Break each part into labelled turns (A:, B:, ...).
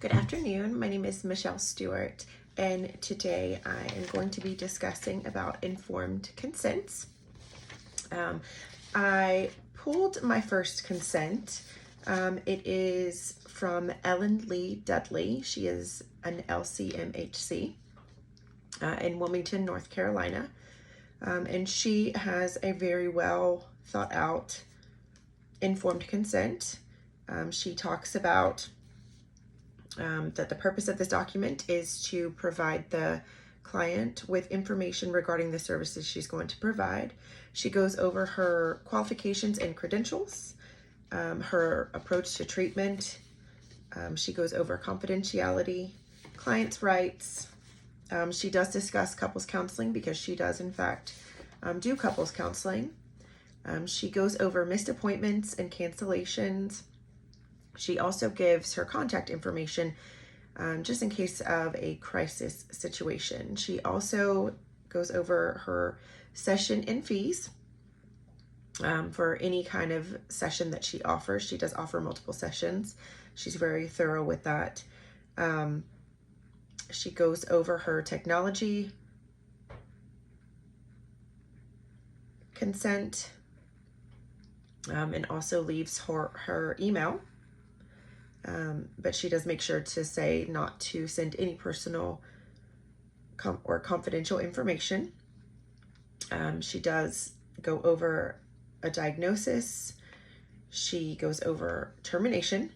A: Good afternoon. My name is Michelle Stewart, and today I am going to be discussing about informed consents. I pulled my first consent. It is from Ellen Lee Dudley. She is an LCMHC in Wilmington, North Carolina, and she has a very well thought out informed consent. She talks about that the purpose of this document is to provide the client with information regarding the services she's going to provide. She goes over her qualifications and credentials, her approach to treatment. She goes over confidentiality, client's rights. She does discuss couples counseling because she does, in fact, do couples counseling. She goes over missed appointments and cancellations. She also gives her contact information just in case of a crisis situation. She also goes over her session and fees for any kind of session that she offers. She does offer multiple sessions. She's very thorough with that. She goes over her technology consent and also leaves her email. But she does make sure to say not to send any personal or confidential information. She does go over a diagnosis. She goes over termination.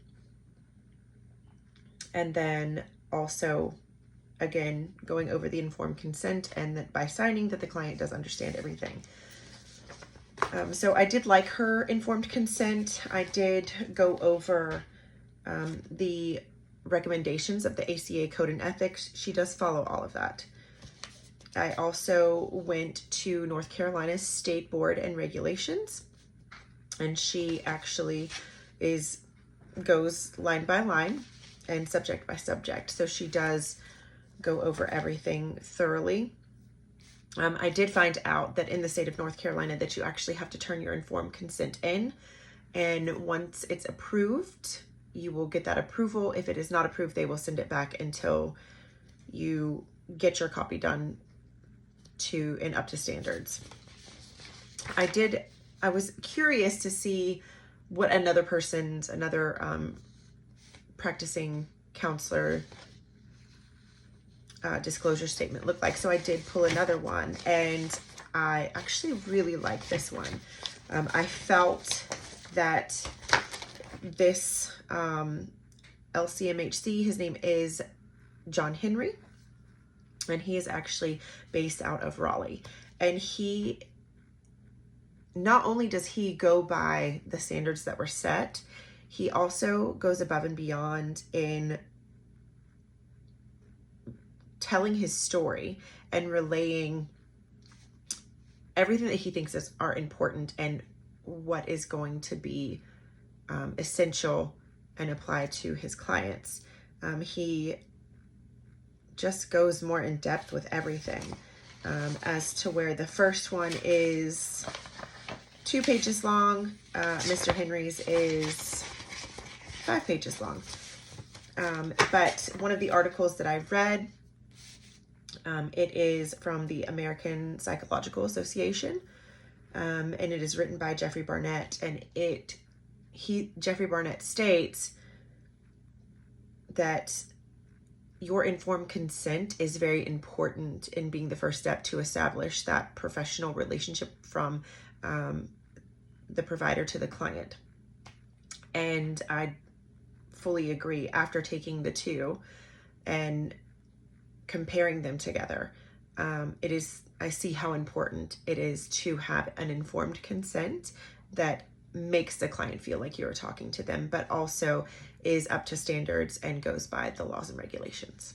A: And then also, again, going over the informed consent and that by signing that the client does understand everything. So I did like her informed consent. I did go over the recommendations of the ACA Code and Ethics. She does follow all of that. I also went to North Carolina's State Board and Regulations, and she actually goes line by line and subject by subject. So she does go over everything thoroughly. I did find out that in the state of North Carolina that you actually have to turn your informed consent in, and once it's approved, you will get that approval. If it is not approved, they will send it back until you get your copy done and up to standards. I was curious to see what another practicing counselor disclosure statement looked like. So I did pull another one, and I actually really like this one. I felt that this LCMHC, his name is John Henry, and he is actually based out of Raleigh. And he, not only does he go by the standards that were set, he also goes above and beyond in telling his story and relaying everything that he thinks are important and what is going to be essential and apply to his clients. He just goes more in depth with everything, as to where the first one is 2 pages long. Mr. Henry's is 5 pages long. But one of the articles that I've read, it is from the American Psychological Association, and it is written by Jeffrey Barnett, and Jeffrey Barnett states that your informed consent is very important in being the first step to establish that professional relationship from the provider to the client. And I fully agree. After taking the two and comparing them together, I see how important it is to have an informed consent that makes the client feel like you're talking to them, but also is up to standards and goes by the laws and regulations.